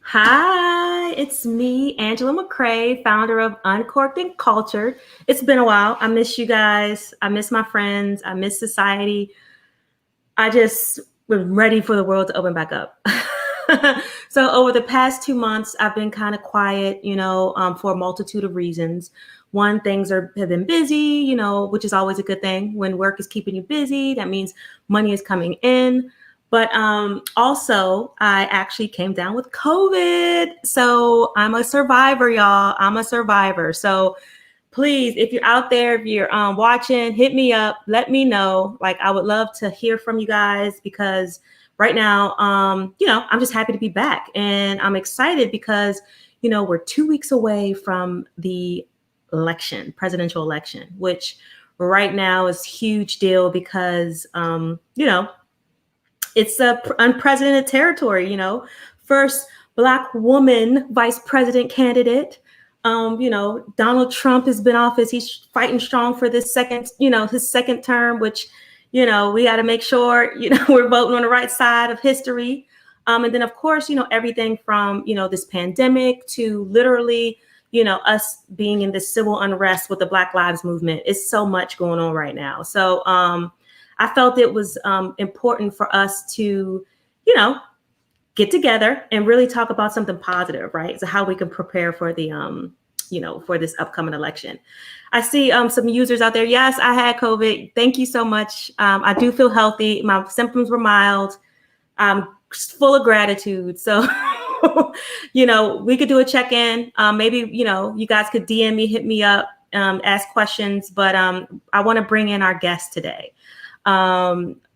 Hi, it's me, Angela McCrae, founder of Uncorked and Cultured. It's been a while. I miss you guys. I miss my friends. I miss society. I just was ready for the world to open back up. So over the past 2 months, I've been kind of quiet, for a multitude of reasons. One, have been busy, which is always a good thing. When work is keeping you busy, that means money is coming in. But also, I actually came down with COVID. So I'm a survivor, y'all. I'm a survivor. So please, if you're out there, if you're watching, hit me up. Let me know. Like, I would love to hear from you guys because right now, I'm just happy to be back. And I'm excited because, we're 2 weeks away from the presidential election, which right now is a huge deal because, it's a unprecedented territory, first Black woman vice president candidate. Donald Trump has been office. He's fighting strong for his second term, which, we got to make sure, we're voting on the right side of history. And then, of course, everything from, this pandemic to literally, us being in this civil unrest with the Black Lives Movement. It's so much going on right now. So I felt it was important for us to, get together and really talk about something positive, right? So how we can prepare for the, for this upcoming election. I see some users out there. Yes, I had COVID. Thank you so much. I do feel healthy. My symptoms were mild. I'm full of gratitude. So, we could do a check-in. Maybe, you guys could DM me, hit me up, ask questions. But I want to bring in our guest today.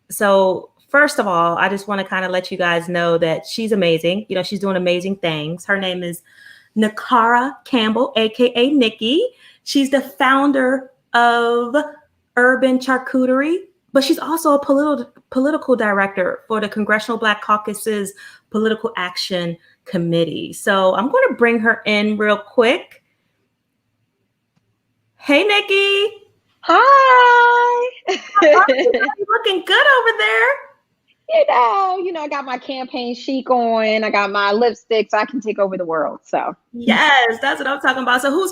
So first of all, I just want to kind of let you guys know that she's amazing. She's doing amazing things. Her name is Niccara Campbell, aka Nikki. She's the founder of Urban Charcuterie, but she's also a political director for the Congressional Black Caucus's Political Action Committee. So I'm going to bring her in real quick. Hey, Nikki. Hi. You're looking good over there. I got my campaign chic on. I got my lipstick, so I can take over the world. So yes, that's what I'm talking about. So who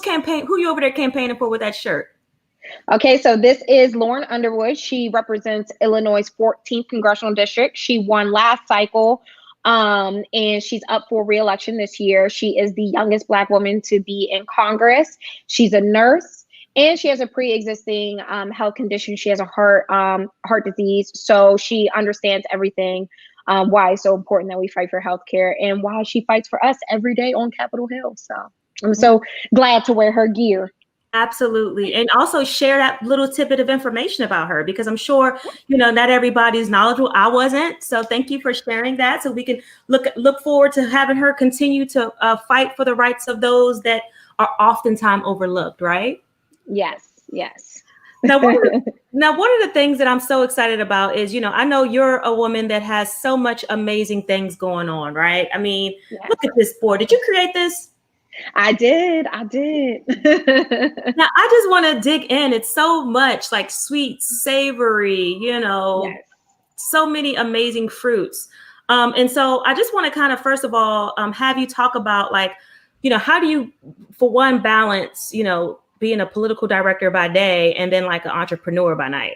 you over there campaigning for with that shirt? Okay, so this is Lauren Underwood. She represents Illinois' 14th congressional district. She won last cycle, and she's up for re-election this year. She is the youngest Black woman to be in Congress. She's a nurse, and she has a pre-existing health condition. She has a heart disease, so she understands everything. Why it's so important that we fight for healthcare, and why she fights for us every day on Capitol Hill. So I'm so glad to wear her gear. Absolutely. And also share that little tidbit of information about her, because I'm sure, not everybody's knowledgeable. I wasn't. So thank you for sharing that. So we can look forward to having her continue to fight for the rights of those that are oftentimes overlooked, right? Yes. Now, one of the things that I'm so excited about is, I know you're a woman that has so much amazing things going on, right? I mean, Look at this board. Did you create this? I did. Now, I just want to dig in. It's so much like sweet, savory, so many amazing fruits. And so I just want to kind of, first of all, have you talk about how do you, for one, balance, being a political director by day and then like an entrepreneur by night?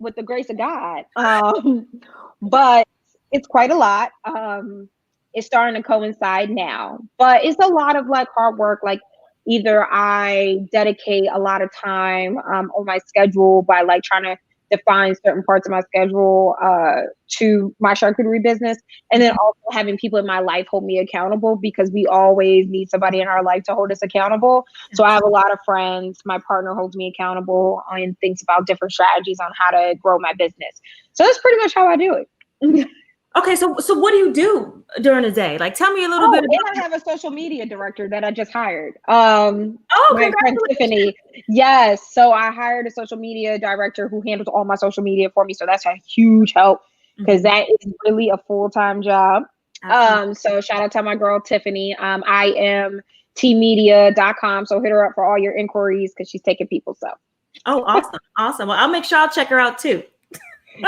With the grace of God. But it's quite a lot. It's starting to coincide now, but it's a lot of hard work. Either I dedicate a lot of time on my schedule by trying to define certain parts of my schedule to my charcuterie business, and then also having people in my life hold me accountable, because we always need somebody in our life to hold us accountable. So I have a lot of friends. My partner holds me accountable and thinks about different strategies on how to grow my business. So that's pretty much how I do it. Okay, so what do you do during the day? Tell me a little bit about. And I have a social media director that I just hired. My friend Tiffany. Yes. So I hired a social media director who handles all my social media for me. So that's a huge help, because that is really a full-time job. So shout out to my girl Tiffany. I am tmedia.com. So hit her up for all your inquiries, because she's taking people. So. Oh, awesome. Well, I'll make sure I'll check her out too.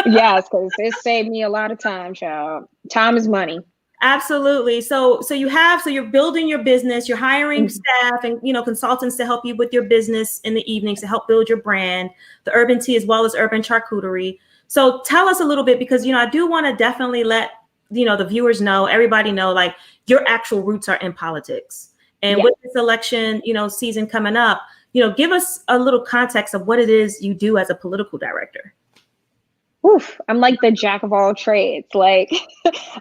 Yes, because it saved me a lot of time, child. Time is money. Absolutely. So you're building your business, you're hiring staff and, consultants to help you with your business in the evenings to help build your brand, the Urban Tea as well as Urban Charcuterie. So tell us a little bit, because, I do want to definitely let, the viewers know, everybody know, like, your actual roots are in politics. And with this election, season coming up, give us a little context of what it is you do as a political director. Oof, I'm like the jack of all trades. Like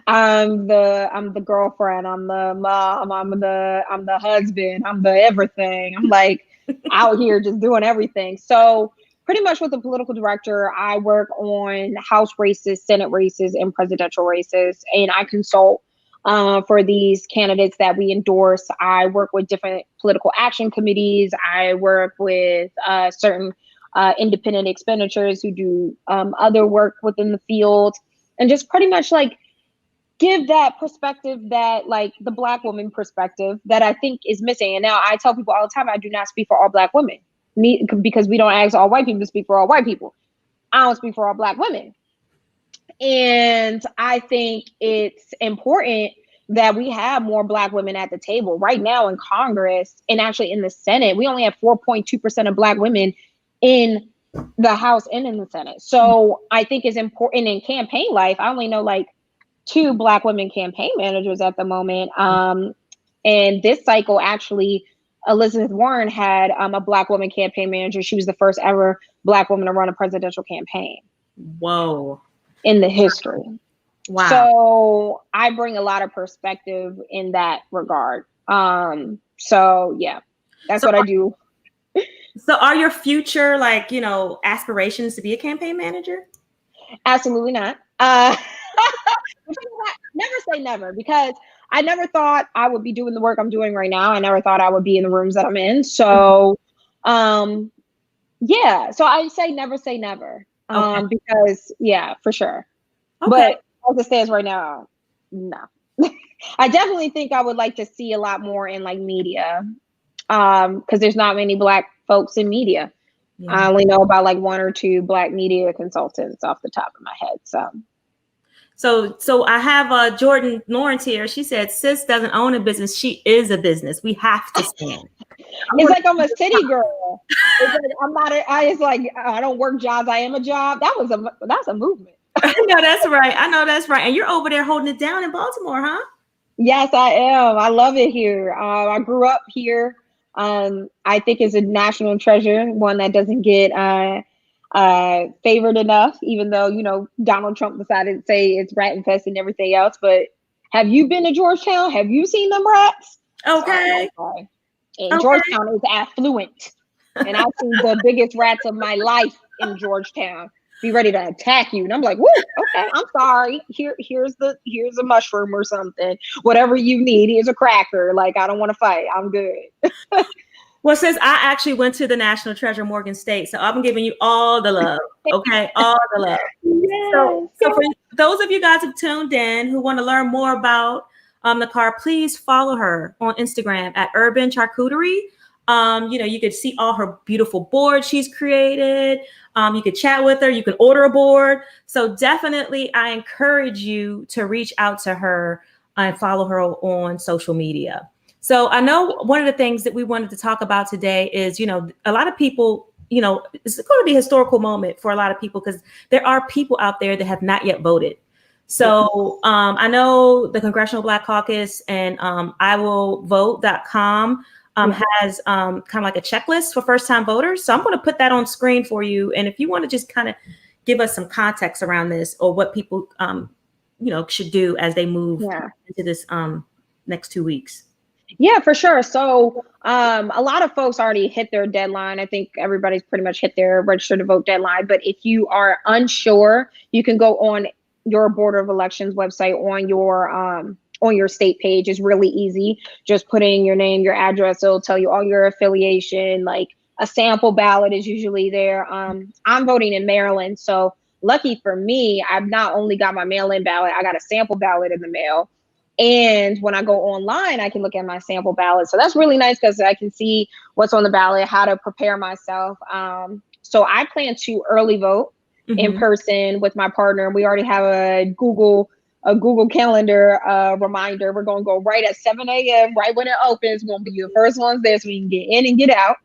I'm the girlfriend, I'm the mom, I'm the husband, I'm the everything. I'm like out here just doing everything. So pretty much with the political director, I work on House races, Senate races, and presidential races, and I consult for these candidates that we endorse. I work with different political action committees. I work with certain independent expenditures who do other work within the field, and just pretty much like give that perspective, that like the Black woman perspective that I think is missing. And now I tell people all the time, I do not speak for all Black women, because we don't ask all white people to speak for all white people. I don't speak for all Black women. And I think it's important that we have more Black women at the table. Right now in Congress, and actually in the Senate, we only have 4.2% of Black women in the House and in the Senate. So I think it's important in campaign life. I only know like 2 Black women campaign managers at the moment. And this cycle, actually, Elizabeth Warren had a Black woman campaign manager. She was the first ever Black woman to run a presidential campaign. Whoa. In the history. Wow. So I bring a lot of perspective in that regard. So yeah, that's what I do. So are your future, like, aspirations to be a campaign manager? Absolutely not. Never say never, because I never thought I would be doing the work I'm doing right now. I never thought I would be in the rooms that I'm in. So, yeah. So I say never. Okay. Because yeah, for sure. Okay. But as it stands right now, no. I definitely think I would like to see a lot more in like media, because there's not many Black folks in media. Yeah. I only know about like 1 or 2 Black media consultants off the top of my head. So I have Jordan Lawrence here. She said, "Sis doesn't own a business; she is a business. We have to stand." It's like I'm a city girl. It's like I'm not. It's like I don't work jobs. I am a job. That's a movement. No, that's right. I know that's right. And you're over there holding it down in Baltimore, huh? Yes, I am. I love it here. I grew up here. I think it's a national treasure, one that doesn't get favored enough, even though, Donald Trump decided to say it's rat infested and everything else. But have you been to Georgetown? Have you seen them rats? Okay. And Georgetown is affluent. And I've seen the biggest rats of my life in Georgetown be ready to attack you. And I'm like, whoo, okay, I'm sorry. Here's a mushroom or something. Whatever you need. Here's a cracker. Like, I don't want to fight. I'm good. Well, since I actually went to the National Treasure, Morgan State, so I'm giving you all the love, okay? All the love. Yes. So for those of you guys who tuned in who want to learn more about Niccara, please follow her on Instagram at Urban Charcuterie. You could see all her beautiful boards she's created. You could chat with her. You can order a board. So definitely, I encourage you to reach out to her and follow her on social media. So I know one of the things that we wanted to talk about today is, a lot of people, it's going to be a historical moment for a lot of people because there are people out there that have not yet voted. So I know the Congressional Black Caucus and iwillvote.com has kind of like a checklist for first-time voters. So I'm going to put that on screen for you. And if you want to just kind of give us some context around this or what people, should do as they move into this next 2 weeks. Yeah, for sure. So a lot of folks already hit their deadline. I think everybody's pretty much hit their register to vote deadline. But if you are unsure, you can go on your Board of Elections website on your state page. Is really easy. Just put in your name, your address. It'll tell you all your affiliation. Like a sample ballot is usually there. I'm voting in Maryland. So lucky for me, I've not only got my mail-in ballot, I got a sample ballot in the mail. And when I go online, I can look at my sample ballot. So that's really nice because I can see what's on the ballot, how to prepare myself. So I plan to early vote in person with my partner. We already have a Google a Google Calendar reminder. We're going to go right at 7 a.m. right when it opens. We're going to be the first ones there so we can get in and get out.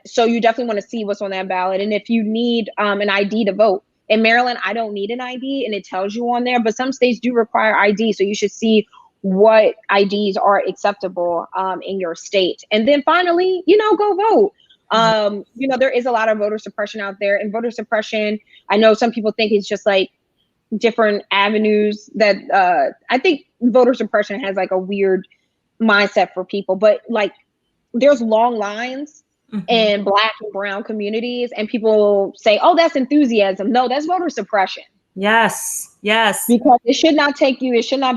So you definitely want to see what's on that ballot. And if you need an ID to vote. In Maryland, I don't need an ID, and it tells you on there, but some states do require ID. So you should see what IDs are acceptable in your state. And then finally, go vote. There is a lot of voter suppression out there, and voter suppression, I know some people think it's just like different avenues that I think voter suppression has like a weird mindset for people, but like there's long lines in Black and brown communities, and people say, oh, that's enthusiasm. No, that's voter suppression. Yes. Because it should not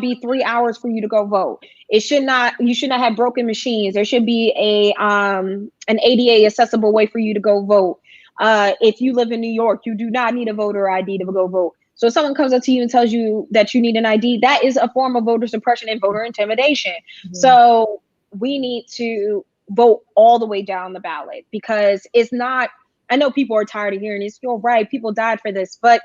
be 3 hours for you to go vote. You should not have broken machines. There should be an ADA accessible way for you to go vote. If you live in New York, you do not need a voter ID to go vote. So if someone comes up to you and tells you that you need an ID, that is a form of voter suppression and voter intimidation. So we need to vote all the way down the ballot, because it's not, I know people are tired of hearing this. You're right, people died for this, but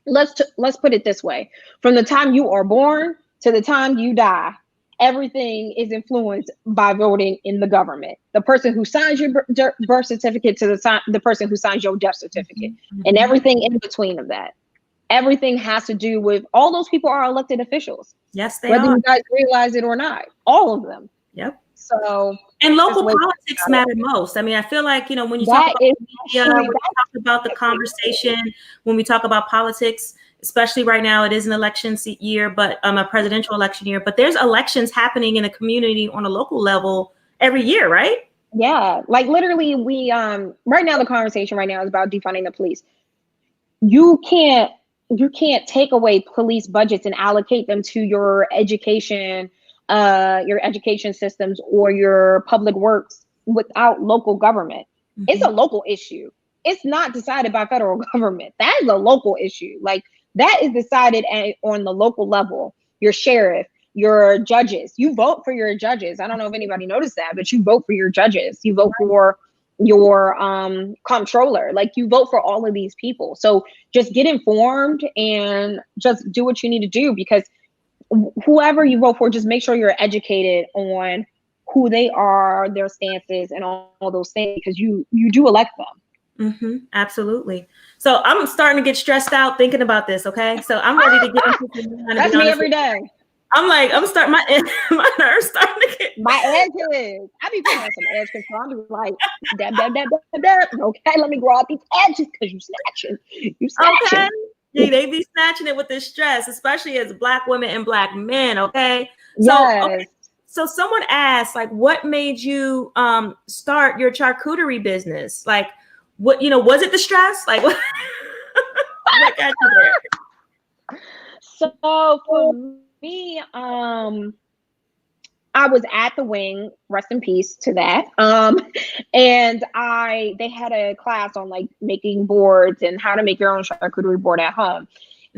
let's put it this way. From the time you are born to the time you die, everything is influenced by voting in the government. The person who signs your birth certificate to the person who signs your death certificate, and everything in between of that. Everything has to do with, all those people are elected officials. Yes, they whether are. you guys realize it or not. All of them. Yep. So, and local politics matter most. I mean, I feel like, when you talk about media, when we talk about the conversation, when we talk about politics, especially right now, it is an election year, but a presidential election year, but there's elections happening in a community on a local level every year, right? Yeah. Like literally we, right now, the conversation right now is about defunding the police. You can't take away police budgets and allocate them to your education systems or your public works without local government. It's a local issue. It's not decided by federal government. That is a local issue. Like that is decided on the local level. Your sheriff, your judges, you vote for your judges. I don't know if anybody noticed that, but you vote for your judges. You vote for your comptroller. Like you vote for all of these people. So just get informed and just do what you need to do, because whoever you vote for, just make sure you're educated on who they are, their stances, and all those things, because you do elect them. Absolutely. So I'm starting to get stressed out thinking about this. Okay, so I'm ready to get into it. That's me every day. I'm starting my nerves starting to get my edges. I be putting on some edge control. I'm just like dab. Okay, let me grow out these edges because you snatching. Okay. Yeah, they be snatching it with this stress, especially as Black women and Black men. Okay. So someone asked, like, what made you start your charcuterie business? Like, what, was it the stress? Like, what got you there? So for me, I was at the Wing, rest in peace to that. And they had a class on like making boards and how to make your own charcuterie board at home.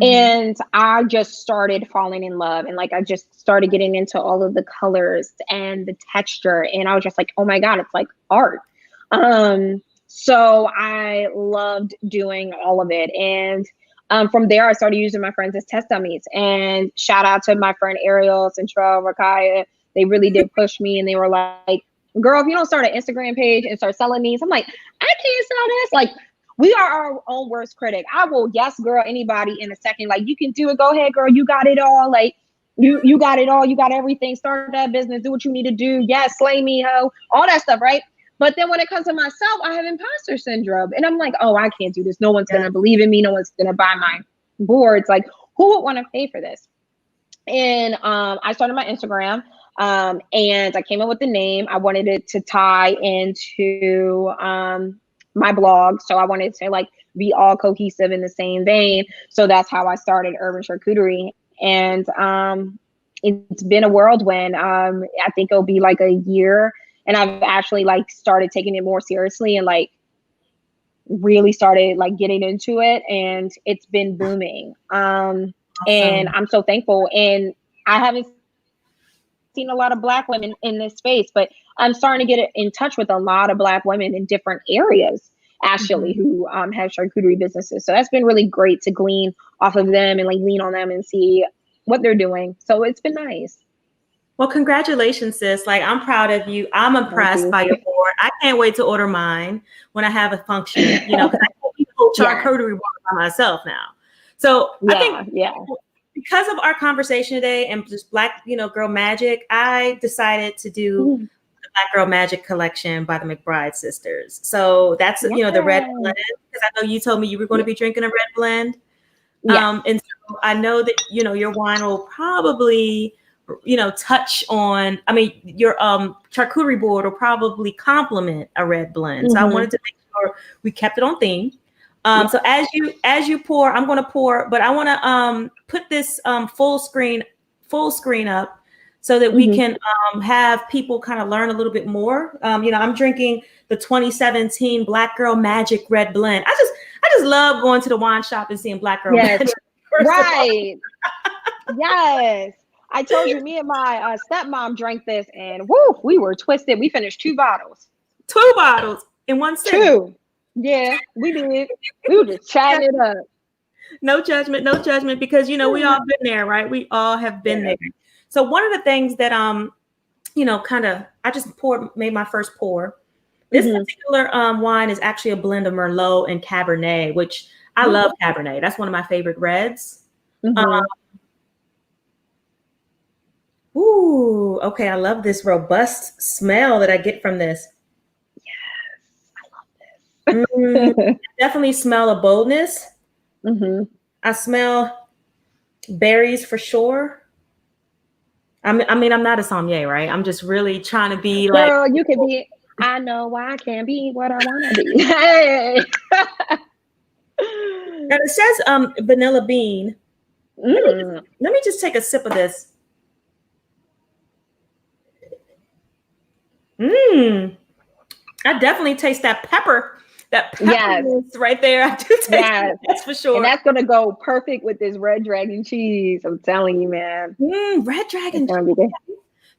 And I just started falling in love, and like I just started getting into all of the colors and the texture, and I was just like, oh my God, it's like art. So I loved doing all of it. And from there, I started using my friends as test dummies. And shout out to my friend Ariel, Central, Rakaya. They really did push me, and they were like, girl, if you don't start an Instagram page and start selling these, I'm like, I can't sell this. Like, we are our own worst critic. I will yes, girl, anybody in a second. Like, you can do it. Go ahead, girl. You got it all. Like, you got it all. You got everything. Start that business. Do what you need to do. Yes, slay me, ho. All that stuff, right? But then when it comes to myself, I have imposter syndrome. And I'm like, oh, I can't do this. No one's going to believe in me. No one's going to buy my boards. Like, who would want to pay for this? And I started my Instagram. And I came up with the name. I wanted it to tie into my blog. So I wanted to like be all cohesive in the same vein. So that's how I started Urban Charcuterie. And it's been a whirlwind. I think it'll be like a year. And I've actually like started taking it more seriously and like really started like getting into it. And it's been booming. Awesome. And I'm so thankful. And I haven't seen a lot of Black women in this space, but I'm starting to get in touch with a lot of Black women in different areas. Ashley, who has charcuterie businesses. So that's been really great to glean off of them and like lean on them and see what they're doing. So it's been nice. Well, congratulations, sis. Like, I'm proud of you. I'm impressed by your board. I can't wait to order mine when I have a function, you know, because I can't eat a whole charcuterie board by myself now. So I think because of our conversation today and just Black, you know, Girl Magic, I decided to do the Black Girl Magic collection by the McBride sisters. So that's, you know, the red blend, because I know you told me you were going to be drinking a red blend. And so I know that, you know, your wine will probably, you know, touch on, I mean, your charcuterie board will probably complement a red blend. So I wanted to make sure we kept it on theme. So as you pour, I'm going to pour, but I want to put this full screen up so that we can have people kind of learn a little bit more. You know, I'm drinking the 2017 Black Girl Magic Red Blend. I just love going to the wine shop and seeing Black Girl Magic. Right. Yes. I told you, me and my stepmom drank this, and woo, we were twisted. We finished 2 bottles. 2 bottles in one sitting. 2. Yeah, we did. We were just chatting it up. No judgment, because, you know, we all been there, right? We all have been there. So one of the things that, you know, I just made my first pour. This particular wine is actually a blend of Merlot and Cabernet, which I love Cabernet. That's one of my favorite reds. Ooh, okay. I love this robust smell that I get from this. Yes, I love this. I definitely smell a boldness. I smell berries for sure. I mean, I'm not a sommelier, right? I'm just really trying to be like. Girl, you can be. I know I can be what I want to be. Hey. Now it says vanilla bean. Let me just take a sip of this. I definitely taste that pepper. That pepperiness right there. I do taste that, that's for sure. And that's gonna go perfect with this red dragon cheese. I'm telling you, man. Red dragon cheese.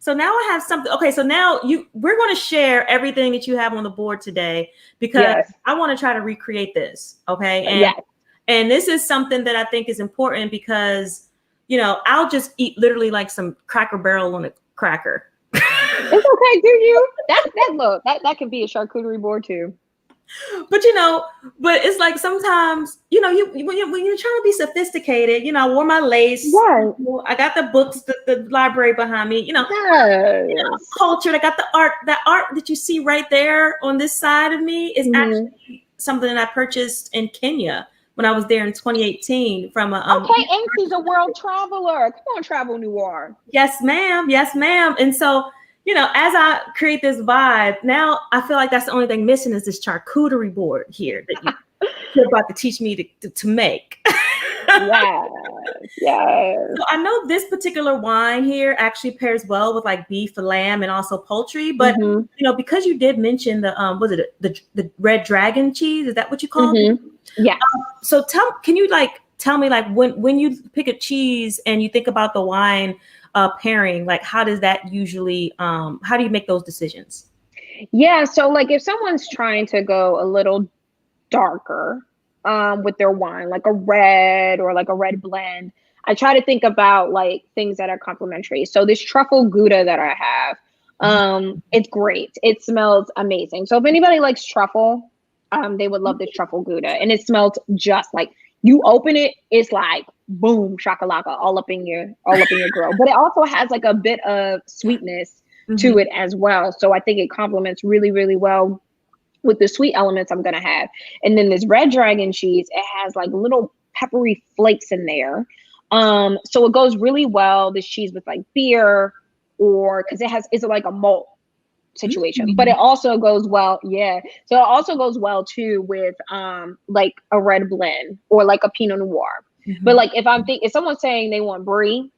So now I have something. Okay, so now we're going to share everything that you have on the board today, because I want to try to recreate this. Okay, and this is something that I think is important because, you know, I'll just eat literally like some Cracker Barrel on a cracker. It's okay, do you? That can be a charcuterie board too. But, you know, it's like sometimes, you know, when you're trying to be sophisticated, you know, I wore my lace. Right. I got the books, the library behind me, you know, cultured. I got the art. That art that you see right there on this side of me is actually something that I purchased in Kenya when I was there in 2018 from a. Okay, and she's a world traveler. Come on, Travel Noir. Yes, ma'am. Yes, ma'am. And so, you know, as I create this vibe, now I feel like that's the only thing missing is this charcuterie board here that you're about to teach me to make. Yes. So I know this particular wine here actually pairs well with like beef, lamb, and also poultry. But you know, because you did mention the was it the red dragon cheese? Is that what you call it? Yeah. So can you like tell me like when you pick a cheese and you think about the wine pairing, like how does that usually how do you make those decisions? Yeah, so like if someone's trying to go a little darker with their wine, like a red or like a red blend, I try to think about like things that are complementary. So this truffle gouda that I have, it's great. It smells amazing. So if anybody likes truffle, they would love this truffle gouda, and it smells just like, you open it, it's like boom, shakalaka, all up in your grill. But it also has like a bit of sweetness to it as well. So I think it complements really, really well with the sweet elements I'm gonna have. And then this red dragon cheese, it has like little peppery flakes in there. So it goes really well, this cheese, with like beer, or because it's like a malt situation, but it also goes well. Yeah. So it also goes well too with like a red blend or like a Pinot Noir. But like if someone's saying they want brie,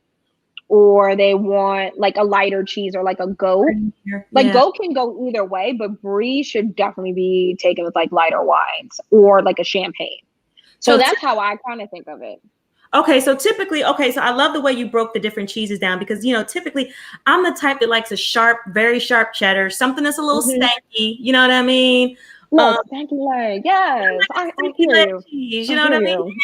or they want like a lighter cheese, or like a goat, like goat can go either way, but brie should definitely be taken with like lighter wines or like a champagne. So that's how I kind of think of it. Okay, so typically, so I love the way you broke the different cheeses down, because, you know, typically I'm the type that likes a sharp, very sharp cheddar, something that's a little stanky, you know what I mean? Look, stanky leg. Yes, I hear you. Cheese, you know what I mean?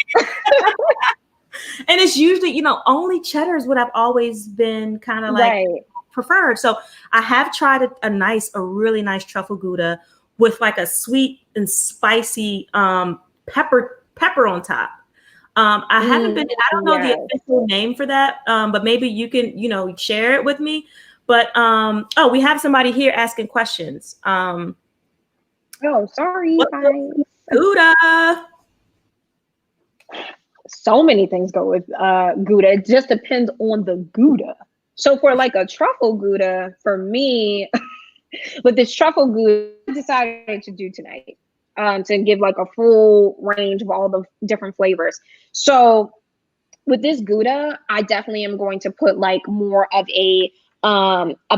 And it's usually, you know, only cheddar is what I've always been kind of like preferred. So I have tried a really nice truffle gouda with like a sweet and spicy pepper on top. I haven't been, I don't know the official name for that, but maybe you can, you know, share it with me. But oh, we have somebody here asking questions. Oh, sorry, guys. Gouda. So many things go with Gouda. It just depends on the Gouda. So for like a truffle Gouda, for me, with this truffle Gouda, I decided to do tonight to give like a full range of all the different flavors. So with this Gouda, I definitely am going to put like more of a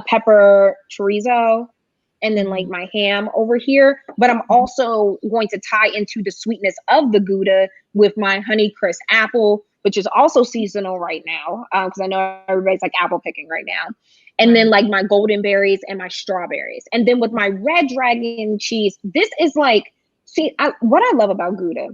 pepper chorizo and then like my ham over here. But I'm also going to tie into the sweetness of the Gouda with my Honeycrisp apple, which is also seasonal right now because I know everybody's like apple picking right now. And then like my golden berries and my strawberries. And then with my red dragon cheese, this is like, what I love about Gouda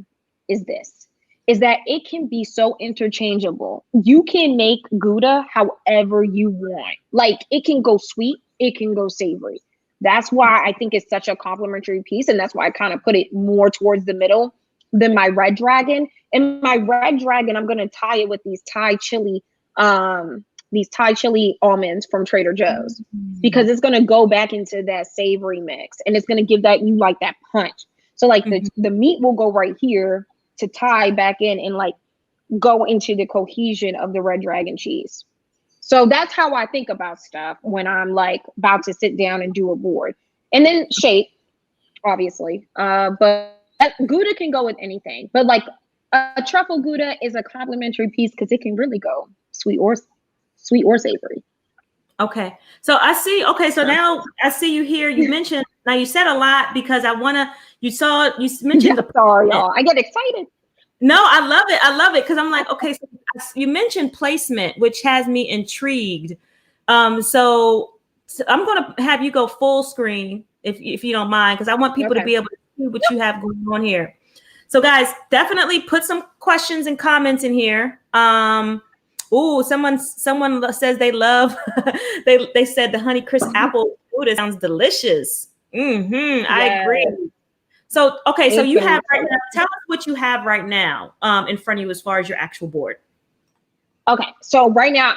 is that it can be so interchangeable. You can make Gouda however you want. Like it can go sweet, it can go savory. That's why I think it's such a complimentary piece. And that's why I kind of put it more towards the middle than my red dragon. And my red dragon, I'm going to tie it with these Thai chili almonds from Trader Joe's, because it's going to go back into that savory mix and it's going to give you like that punch. So like the meat will go right here to tie back in and like go into the cohesion of the red dragon cheese. So that's how I think about stuff when I'm like about to sit down and do a board. And then shape, obviously. But Gouda can go with anything. But like a truffle Gouda is a complimentary piece because it can really go sweet or savory. Okay. So I see. Okay. So now I see you here. You mentioned, now you said a lot because you mentioned sorry, y'all. I get excited. No, I love it. I love it because I'm like, okay, so you mentioned placement, which has me intrigued. So I'm going to have you go full screen if you don't mind, because I want people to be able to see what you have going on here. So guys, definitely put some questions and comments in here. Oh, someone says they love, they said the Honeycrisp apple Gouda sounds delicious. I agree. So, okay, so you have right now, tell us what you have right now in front of you as far as your actual board. Okay, so right now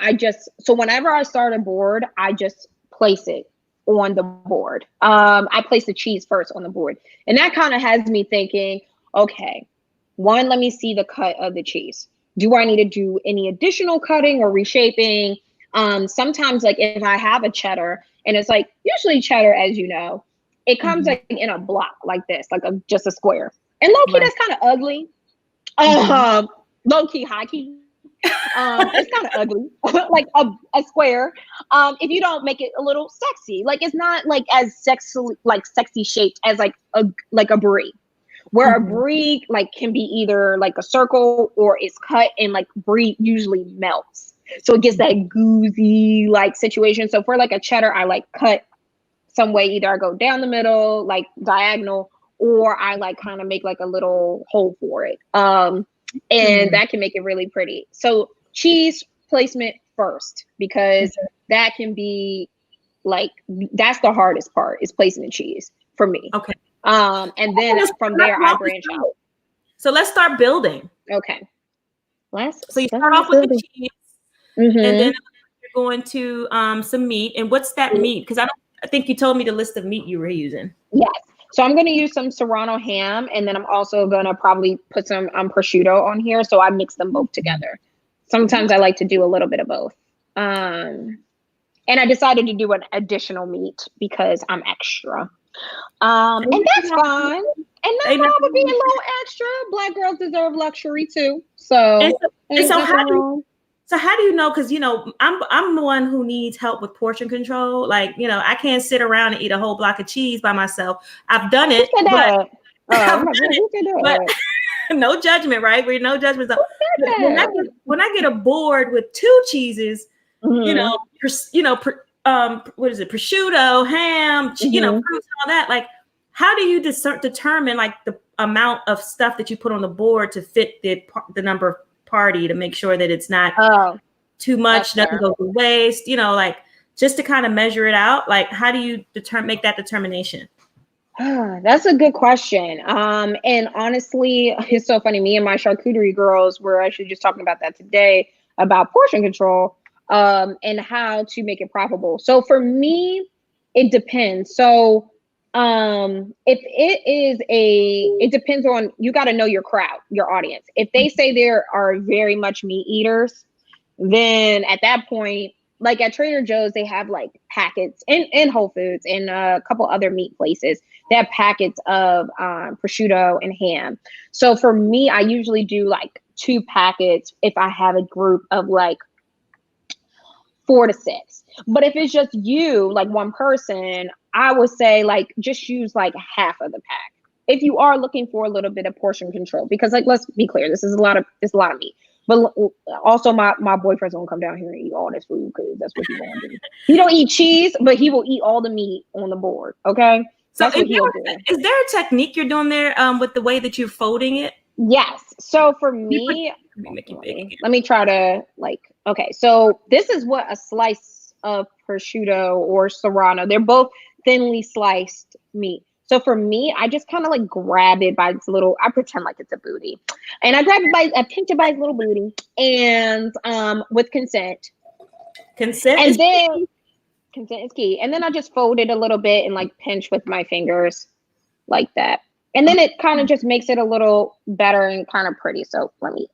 so whenever I start a board, I just place it on the board. I place the cheese first on the board. And that kind of has me thinking, okay, one, let me see the cut of the cheese. Do I need to do any additional cutting or reshaping? Sometimes like if I have a cheddar, and it's like usually cheddar, as you know, it comes like in a block like this, like just a square. And low key, that's kind of ugly. Low key, high key. It's kind of ugly, like a square. If you don't make it a little sexy, like it's not like as sexy shaped as like a brie, where a brie like can be either like a circle or it's cut, and like brie usually melts, so it gets that goozy like situation. So for like a cheddar, I like cut some way, either I go down the middle, like diagonal, or I like kind of make like a little hole for it. And that can make it really pretty. So cheese placement first, because that can be like, that's the hardest part, is placing the cheese for me. Okay. And then from there I branch out. So let's start building. Okay. So you start off with the cheese, and then you're going to some meat. And what's that meat? Because I think you told me the list of meat you were using. Yes. So I'm going to use some Serrano ham, and then I'm also going to probably put some prosciutto on here. So I mix them both together. Sometimes I like to do a little bit of both. And I decided to do an additional meat because I'm extra. And that's fine. And nothing wrong with being a little extra. Black girls deserve luxury too. So how do you know? Because I'm the one who needs help with portion control. Like, I can't sit around and eat a whole block of cheese by myself. I've done it, but no judgment, right? We're no judgment. When I get a board with two cheeses, what is it? Prosciutto, ham, fruits, and all that. Like, how do you determine like the amount of stuff that you put on the board to fit the number of party to make sure that it's not too much, nothing goes to waste, like just to kind of measure it out? Like, how do you make that determination? That's a good question. And honestly, it's so funny. Me and my charcuterie girls were actually just talking about that today, about portion control, and how to make it profitable. So for me, it depends. So if it depends on, you got to know your crowd, your audience. If they say there are very much meat eaters, then at that point, like at Trader Joe's, they have like packets, in Whole Foods and a couple other meat places. They have packets of prosciutto and ham. So for me, I usually do like 2 packets if I have a group of like 4 to 6. But if it's just you, like one person, I would say like just use like half of the pack if you are looking for a little bit of portion control. Because like, let's be clear, this is a lot of meat. But also my boyfriend's gonna come down here and eat all this food because that's what he's gonna do. He don't eat cheese, but he will eat all the meat on the board. Okay, so that's what he'll do. Is there a technique you're doing there with the way that you're folding it? Yes. So for me, let me try to like. Okay, so this is what a slice of prosciutto or serrano. They're both thinly sliced meat. So for me, I just kind of like grab it by its little, I pretend like it's a booty. And I pinch it by its little booty, and with consent. Consent is key. And then I just fold it a little bit and like pinch with my fingers like that. And then it kind of just makes it a little better and kind of pretty. So let me,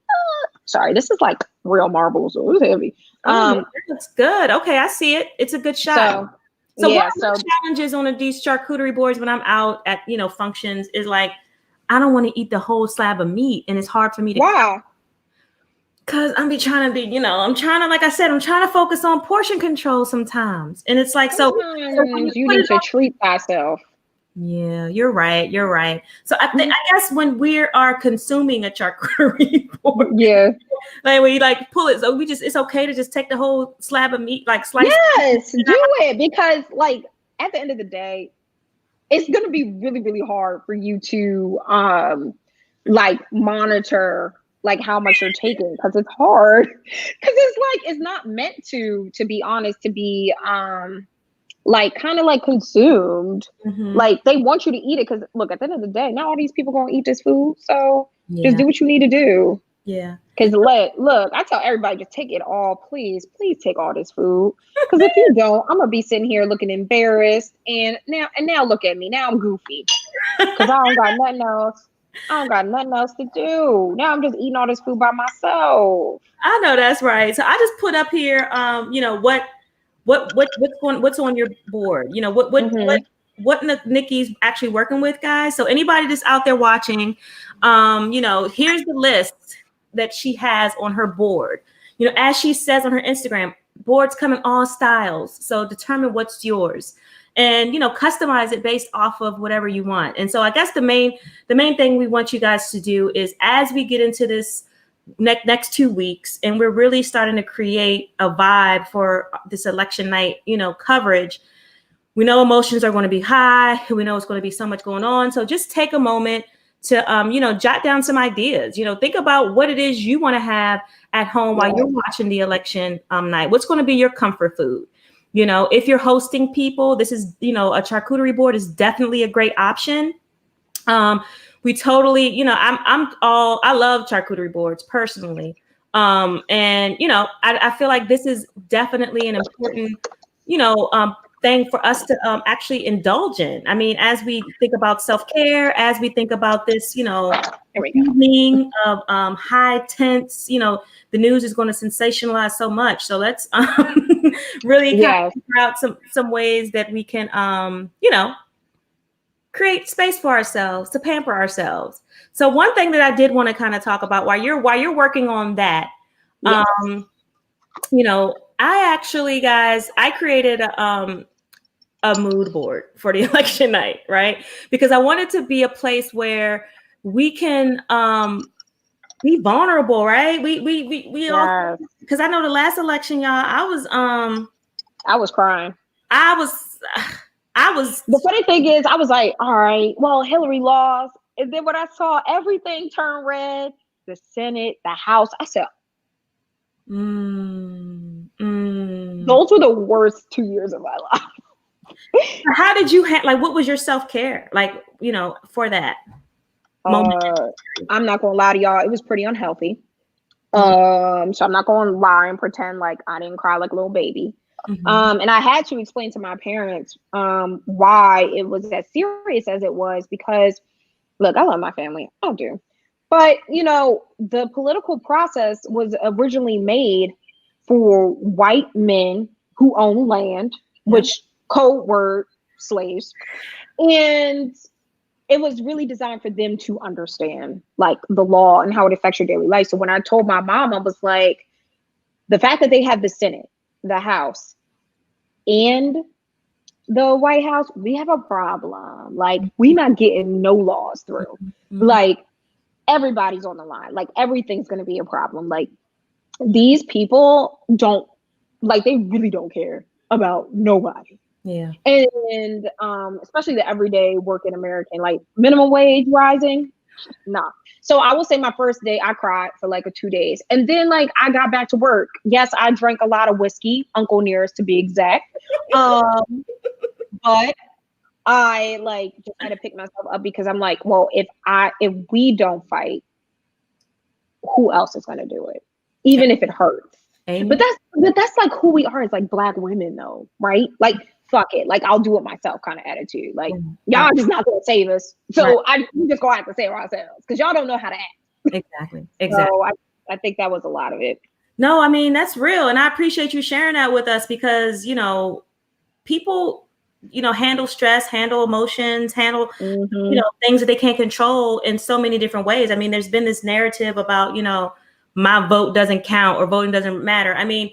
sorry, this is like real marble, so it's heavy. That's good. Okay, I see it. It's a good shot. So one of the challenges on these charcuterie boards when I'm out at, functions is like, I don't want to eat the whole slab of meat. And it's hard for me to. Wow. Because I'm trying to, like I said, I'm trying to focus on portion control sometimes. And it's like, so when you need to treat thyself. Yeah, you're right. So I guess when we are consuming a charcuterie board, like we like pull it, so it's okay to just take the whole slab of meat, like slice. Yes, do it, because like at the end of the day, it's gonna be really, really hard for you to like monitor like how much you're taking, because it's hard, because it's not meant to be honest, to be like kind of like consumed. Like they want you to eat it because look, at the end of the day, not all these people gonna eat this food, so just do what you need to do. Because look, I tell everybody, just take it all, please take all this food, because if you don't, I'm gonna be sitting here looking embarrassed, and now look at me, now I'm goofy because I don't got nothing else to do. Now I'm just eating all this food by myself. I know that's right. So I just put up here what's on your board? What Nikki's actually working with, guys. So anybody that's out there watching, here's the list that she has on her board. As she says on her Instagram, boards come in all styles. So determine what's yours, and customize it based off of whatever you want. And so I guess the main thing we want you guys to do is, as we get into this next 2 weeks, and we're really starting to create a vibe for this election night, coverage. We know emotions are going to be high. We know it's going to be so much going on. So just take a moment to, jot down some ideas. Think about what it is you want to have at home while you're watching the election night. What's going to be your comfort food? If you're hosting people, this is, a charcuterie board is definitely a great option. We totally, I love charcuterie boards personally. And, I feel like this is definitely an important, thing for us to actually indulge in. I mean, as we think about self-care, as we think about this, evening of high tense, the news is going to sensationalize so much. So let's really kind of figure out some ways that we can, create space for ourselves, to pamper ourselves. So one thing that I did want to kind of talk about while you're working on that, I actually, guys, I created a mood board for the election night, right? Because I wanted to be a place where we can be vulnerable, right? We all, because I know the last election, y'all, I was crying. I The funny thing is, I was like, all right, well, Hillary lost. And then when I saw everything turn red, the Senate, the House, I said, those were the worst 2 years of my life. How did you like, what was your self-care? Like, for that moment? I'm not going to lie to y'all. It was pretty unhealthy. So I'm not going to lie and pretend like I didn't cry like a little baby. And I had to explain to my parents why it was as serious as it was, because look, I love my family. I do. But, the political process was originally made for white men who own land, which code word slaves. And it was really designed for them to understand like the law and how it affects your daily life. So when I told my mom, I was like, the fact that they have the Senate, the House, and the White House, we have a problem. Like, we not getting no laws through. Like, everybody's on the line. Like, everything's going to be a problem. Like, these people don't, like, they really don't care about nobody. Yeah. And especially the everyday working American, like minimum wage rising, nah. So I will say my first day, I cried for like 2 days. And then like I got back to work. Yes, I drank a lot of whiskey, Uncle Nearest to be exact. But I like just had to pick myself up, because I'm like, well, if we don't fight, who else is gonna do it? Even if it hurts. Amen. But that's like who we are as like Black women though, right? Like, fuck it, like I'll do it myself kind of attitude. Like, y'all just not gonna save us, so we just gonna have to save ourselves, because y'all don't know how to act. Exactly. So I think that was a lot of it. No, I mean, that's real, and I appreciate you sharing that with us, because people handle stress, handle emotions, handle things that they can't control in so many different ways. I mean, there's been this narrative about my vote doesn't count or voting doesn't matter. I mean,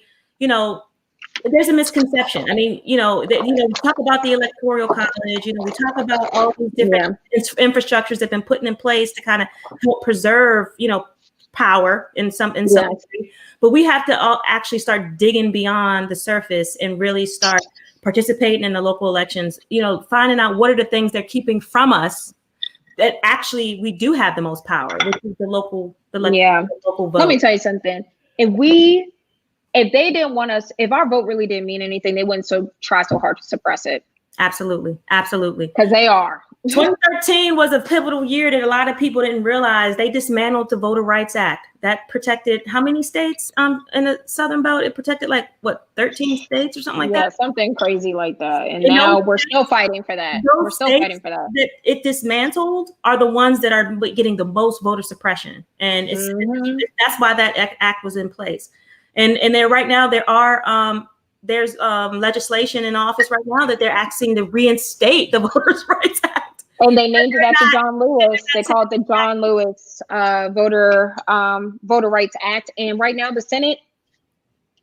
there's a misconception. I mean, we talk about the Electoral College, we talk about all these different infrastructures that have been put in place to kind of help preserve, power in some degree. But we have to all actually start digging beyond the surface and really start participating in the local elections, finding out what are the things they're keeping from us that actually we do have the most power, which is the local vote. Let me tell you something. If they didn't want us, if our vote really didn't mean anything, they wouldn't try so hard to suppress it. Absolutely. Absolutely. Because they are. 2013 was a pivotal year that a lot of people didn't realize. They dismantled the Voter Rights Act that protected how many states in the Southern Belt? It protected 13 states or something like that? Yeah, something crazy like that. And now we're still fighting for that. We're still fighting for that. That it dismantled are the ones that are getting the most voter suppression. And that's why that act was in place. And there right now there's legislation in office right now that they're asking to reinstate the Voters' Rights Act. And they named it after John Lewis. They call it the John Lewis Voter Rights Act. And right now the Senate